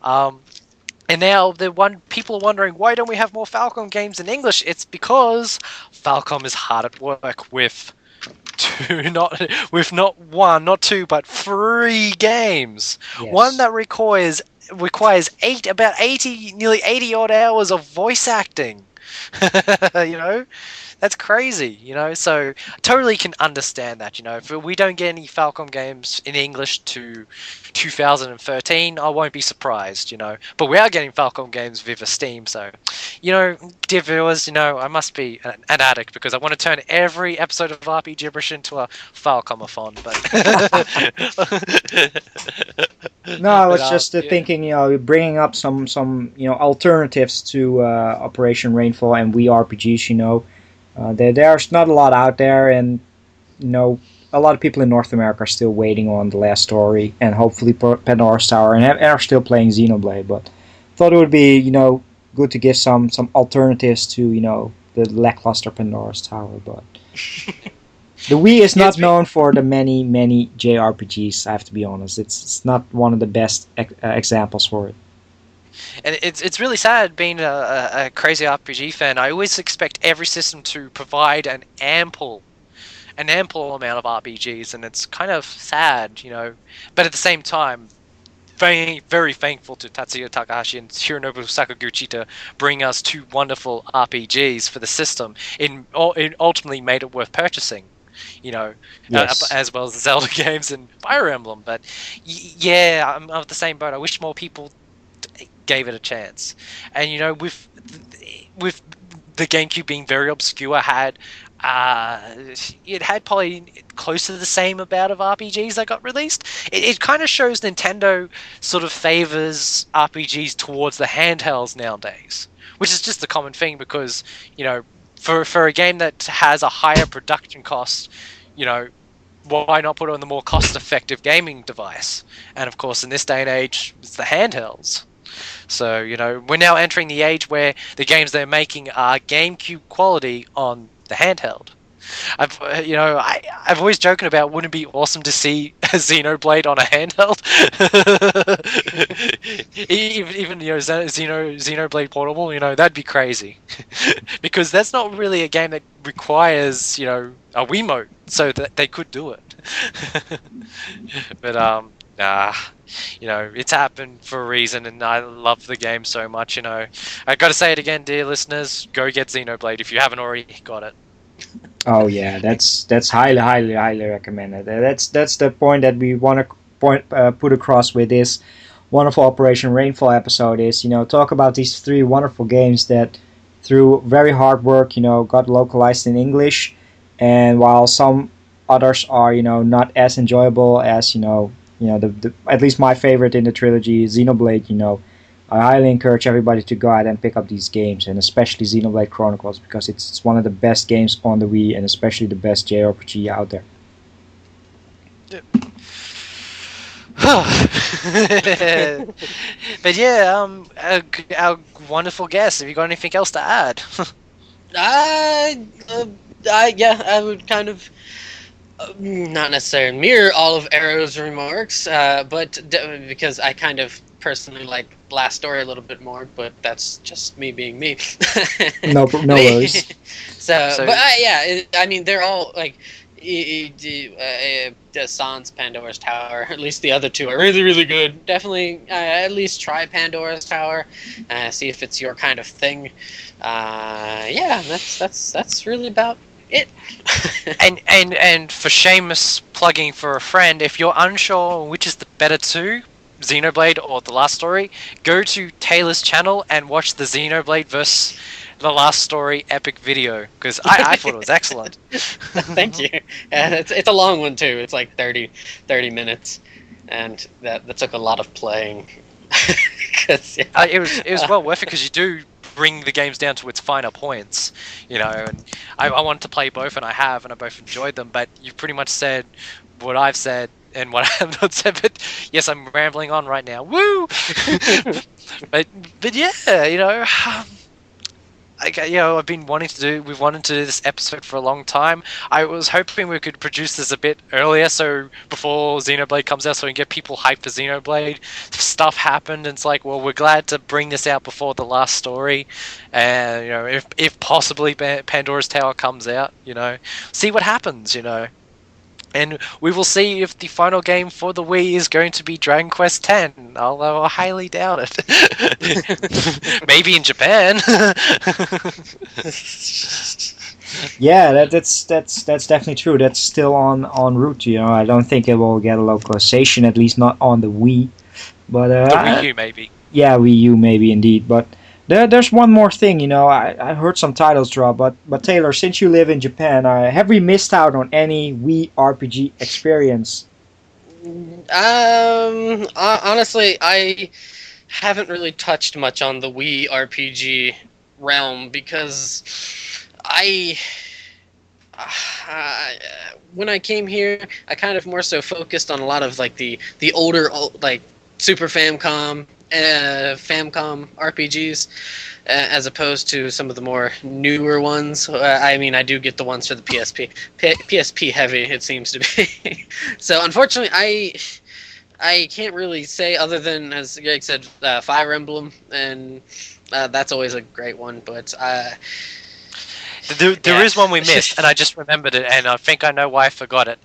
And now people are wondering, why don't we have more Falcom games in English? It's because Falcom is hard at work with not one, not two, but 3 games. Yes. One that requires nearly 80 odd hours of voice acting. That's crazy, you know. So I totally can understand that, you know. If we don't get any Falcom games in English to 2013, I won't be surprised, you know. But we are getting Falcom games via Steam, so you know, dear viewers, you know, I must be an addict because I want to turn every episode of Rpgibberish into a Falcomathon. But No, I was but, just yeah. thinking, you know, bringing up some alternatives to Operation Rainfall and Wii RPGs. You know, there's not a lot out there, and you know, a lot of people in North America are still waiting on the last story, and hopefully Pandora'S Tower, and are still playing Xenoblade. But thought it would be, you know, good to give some alternatives to, you know, the lackluster Pandora'S Tower. But the Wii is not known for the many JRPGs. I have to be honest; it's not one of the best examples for it. And it's really sad being a crazy RPG fan. I always expect every system to provide an ample amount of RPGs, and it's kind of sad, you know. But at the same time, very, very thankful to Tatsuya Takahashi and Hironobu Sakaguchi to bring us two wonderful RPGs for the system. It ultimately made it worth purchasing, you know, Yes. as well as the Zelda games and Fire Emblem. But yeah, I'm of the same boat. I wish more people gave it a chance. And you know, with the GameCube being very obscure, it had probably close to the same amount of RPGs that got released. It kind of shows Nintendo sort of favors RPGs towards the handhelds nowadays, which is just a common thing because, you know, for a game that has a higher production cost, you know, why not put it on the more cost-effective gaming device? And of course, in this day and age, it's the handhelds. So, you know, we're now entering the age where the games they're making are GameCube quality on the handheld. I've always joken about, wouldn't it be awesome to see a Xenoblade on a handheld? Even you know, Xenoblade Portable, you know, that'd be crazy. Because that's not really a game that requires, you know, a Wiimote, so that they could do it. But you know, it's happened for a reason, and I love the game so much. You know, I got to say it again, dear listeners, go get Xenoblade if you haven't already got it. Oh yeah, that's highly recommended. That's the point that we want to put across with this wonderful Operation Rainfall episode is, you know, talk about these three wonderful games that through very hard work, you know, got localized in English, and while some others are, you know, not as enjoyable as, you know, the at least my favorite in the trilogy, Xenoblade, you know, I highly encourage everybody to go out and pick up these games, and especially Xenoblade Chronicles, because it's one of the best games on the Wii, and especially the best JRPG out there. But yeah, our wonderful guest, have you got anything else to add? Yeah, I would kind of not necessarily mirror all of Arrow's remarks, but because I kind of personally like Last Story a little bit more, but that's just me being me. No worries. I mean, they're all like Sans Pandora's Tower. At least the other two are really, really good. Definitely, at least try Pandora's Tower. See if it's your kind of thing. Yeah, that's really about it. and for shameless plugging for a friend, if you're unsure which is the better two, Xenoblade or The Last Story, go to Taylor's channel and watch the Xenoblade vs. The Last Story epic video, because I thought it was excellent. Thank you. It's a long one too. It's like 30 minutes, and that took a lot of playing. It was well worth it, because you do bring the games down to its finer points, you know. And I wanted to play both, and I both enjoyed them. But you pretty much said what I've said and what I have not said. But yes, I'm rambling on right now. Woo! but yeah, you know. We've wanted to do this episode for a long time. I was hoping we could produce this a bit earlier, so before Xenoblade comes out, so we can get people hyped for Xenoblade. Stuff happened, and it's like, well, we're glad to bring this out before The Last Story, and you know, if possibly Pandora'S Tower comes out, you know, see what happens, you know. And we will see if the final game for the Wii is going to be Dragon Quest X, although I highly doubt it. Maybe in Japan. Yeah, that's definitely true. That's still on route. I don't think it will get a localization, at least not on the Wii. But The Wii U, maybe. yeah, Wii U maybe indeed. But there's one more thing. I heard some titles drop. But Taylor, since you live in Japan, have we missed out on any Wii RPG experience? Honestly, I haven't really touched much on the Wii RPG realm because I, uh, when I came here, I kind of more so focused on a lot of like the older like Super Famicom RPGs, as opposed to some of the more newer ones. I mean, I do get the ones for the PSP heavy. It seems to be. So unfortunately, I can't really say other than, as Greg said, Fire Emblem, and that's always a great one. But There is one we missed, and I just remembered it, and I think I know why I forgot it.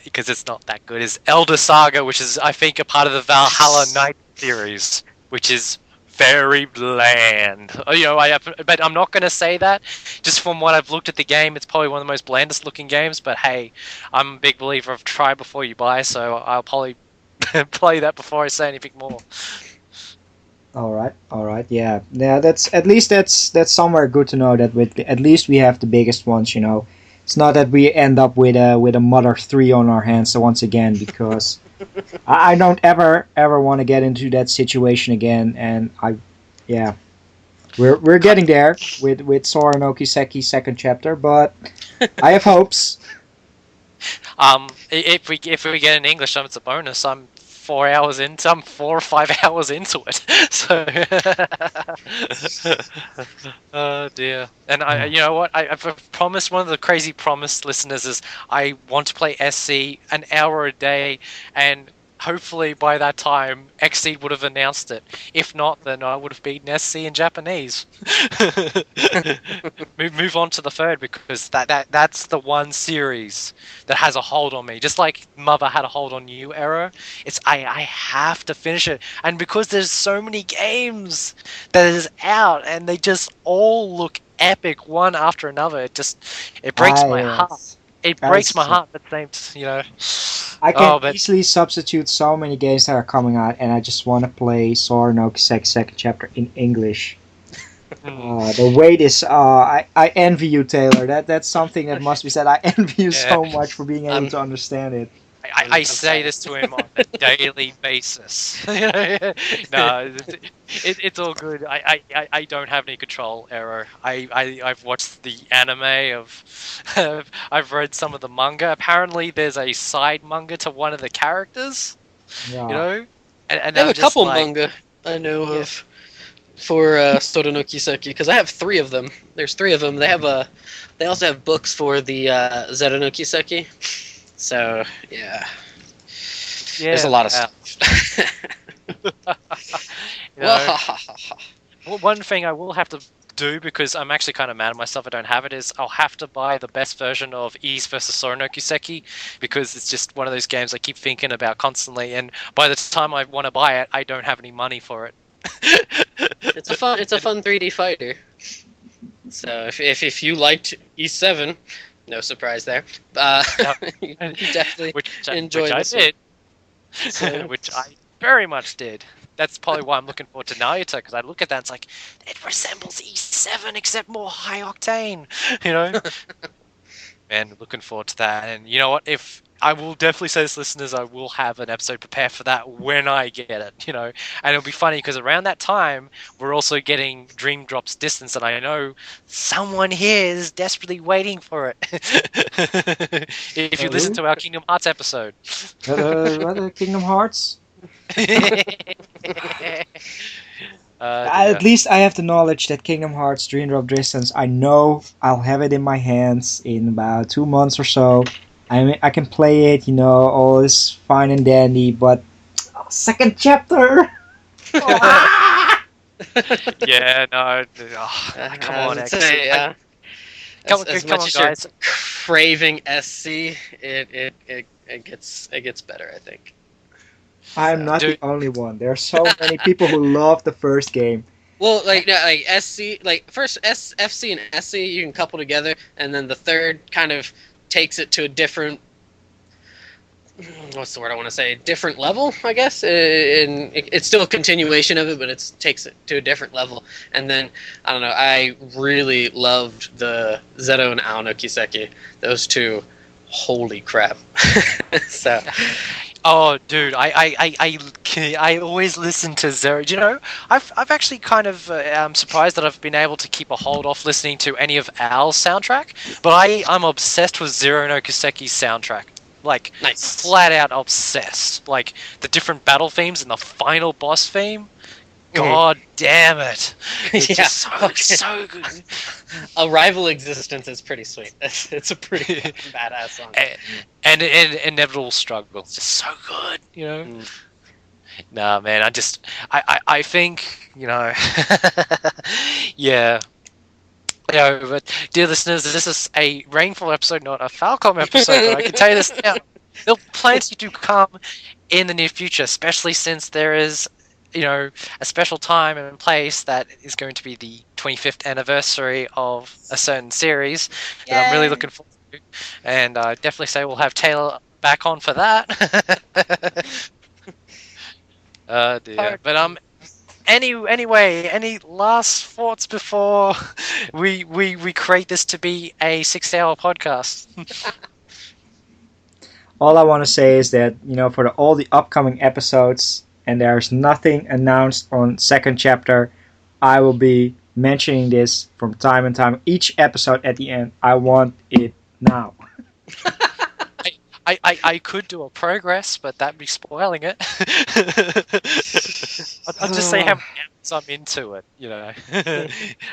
Because it's not that good. Is Elder Saga, which is, I think, a part of the Valhalla Knight series, which is very bland. But I'm not going to say that. Just from what I've looked at the game, it's probably one of the most blandest looking games. But hey, I'm a big believer of try before you buy, so I'll probably play that before I say anything more. All right, yeah. That's somewhere good to know that at least we have the biggest ones. It's not that we end up with a Mother 3 on our hands once again, because I don't ever want to get into that situation again. And yeah, we're getting there with Sora no Kiseki second chapter, but I have hopes. If we get in English, it's a bonus. I'm 4 or 5 hours into it. So, oh dear. And you know what? I've promised, one of the crazy promised listeners is I want to play SC an hour a day, and hopefully by that time Xseed would have announced it. If not, then I would have beaten SC in Japanese. Move on to the third, because that's the one series that has a hold on me. Just like Mother had a hold on you, Arrow. I have to finish it. And because there's so many games that is out and they just all look epic one after another, it breaks my heart. It breaks my heart at the same, I can easily substitute so many games that are coming out, and I just want to play Sora no Kiseki second chapter in English. The wait is... I envy you, Taylor. That's something that must be said. I envy you so much for being able to understand it. I say this to him on a daily basis. No, it's all good. I don't have any control, Arrow. I've watched the anime I've read some of the manga. Apparently, there's a side manga to one of the characters. Yeah. And I have a couple manga I know of for Sora no Kiseki, because I have 3 of them. There's 3 of them. They also have books for the Zero no Kiseki. So, yeah. There's a lot of stuff. One thing I will have to do, because I'm actually kind of mad at myself I don't have it, is I'll have to buy the best version of Ys vs. Sora no Kiseki, because it's just one of those games I keep thinking about constantly, and by the time I want to buy it, I don't have any money for it. It's a fun 3D fighter. So if you liked E7, no surprise there. You definitely enjoyed this. I did. Which I very much did. That's probably why I'm looking forward to Naruto, because I look at that and it's like, it resembles E7 except more high octane. Man, looking forward to that. And you know what? If I will definitely say this, listeners, I will have an episode prepared for that when I get it, And it'll be funny, because around that time, we're also getting Dream Drop's Distance, and I know someone here is desperately waiting for it. If you listen to our Kingdom Hearts episode. Kingdom Hearts? At least I have the knowledge that Kingdom Hearts Dream Drop Distance, I know I'll have it in my hands in about 2 months or so. I can play it, all is fine and dandy, but second chapter. Yeah, no. Come on, XC. Come on, guys. Craving SC, it gets better, I think. I'm not the only one. There are so many people who love the first game, Well, like SC, like first FC and SC you can couple together, and then the third kind of takes it to a different, what's the word I want to say? Different level, I guess. And it's still a continuation of it, but it takes it to a different level. And then I don't know. I really loved the Zeto and Aono Kiseki. Those two, holy crap! So. Oh, dude, I always listen to Zero. Do you know, I've actually kind of surprised that I've been able to keep a hold off listening to any of Al's soundtrack, but I'm obsessed with Zero no Kiseki's soundtrack. Like, Nice. flat out obsessed. Like, the different battle themes and the final boss theme. God damn it. It's Yeah, just okay. so good. A Rival Existence is pretty sweet. It's a pretty fucking badass song. And Inevitable Struggle. It's just so good, you know? Nah, man, I think, you know, yeah. You know, but dear listeners, this is a Rainfall episode, not a Falcom episode, but I can tell you this now. There'll be plenty to come in the near future, especially since there is, you know, a special time and place that is going to be the 25th anniversary of a certain series that I'm really looking forward to. And I definitely say we'll have Taylor back on for that. Dear. But anyway, any last thoughts before we create this to be a 6-hour podcast? All I want to say is that, you know, for all the upcoming episodes, and there's nothing announced on second chapter, I will be mentioning this from time and time. Each episode at the end, I want it now. I could do a progress, but that'd be spoiling it. I'll just say how many hours I'm into it, you know.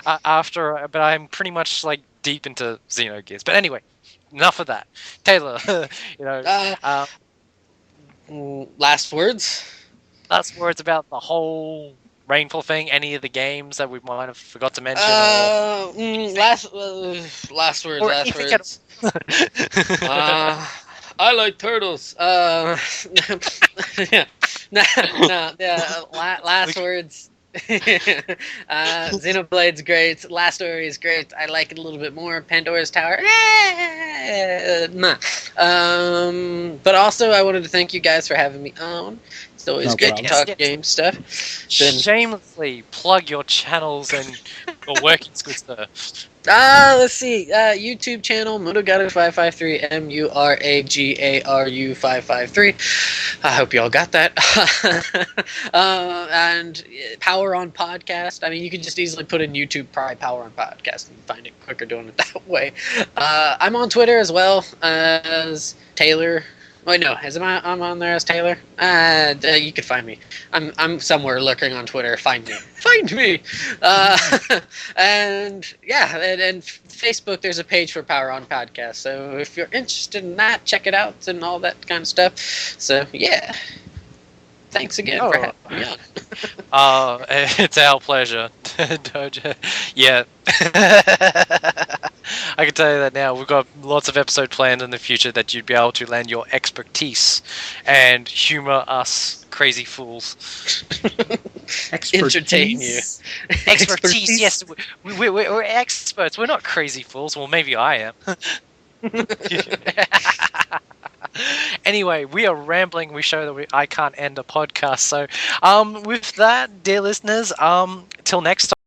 But I'm pretty much like deep into Xenogears. But anyway, enough of that. Taylor, you know. Last words? Last words about the whole Rainfall thing. Any of the games that we might have forgot to mention. Last words. Or Last anything words. I like turtles. Yeah. Last words. Xenoblade's great. Last Story is great. I like it a little bit more. Pandora's Tower. But also, I wanted to thank you guys for having me on. It's always No good problem. to talk Yes. game stuff. Shamelessly plug your channels and your workings, good sir. Let's see. YouTube channel Muragaru553 MURAGARU553. I hope y'all got that. And Power On Podcast. I mean, you can just easily put in YouTube probably Power On Podcast and find it quicker doing it that way. I'm on Twitter as well as Taylor. Wait, no, I'm on there as Taylor? You could find me. I'm somewhere lurking on Twitter. Find me. Find me! And yeah, and Facebook, there's a page for Power On Podcast. So if you're interested in that, check it out and all that kind of stuff. So yeah. Thanks again for having me on. It's our pleasure. Yeah. I can tell you that now. We've got lots of episodes planned in the future that you'd be able to lend your expertise and humor us crazy fools. Entertain you. Expertise, yes. We're experts. We're not crazy fools. Well, maybe I am. Anyway, we are rambling. We show that I can't end a podcast. So, with that, dear listeners, till next time.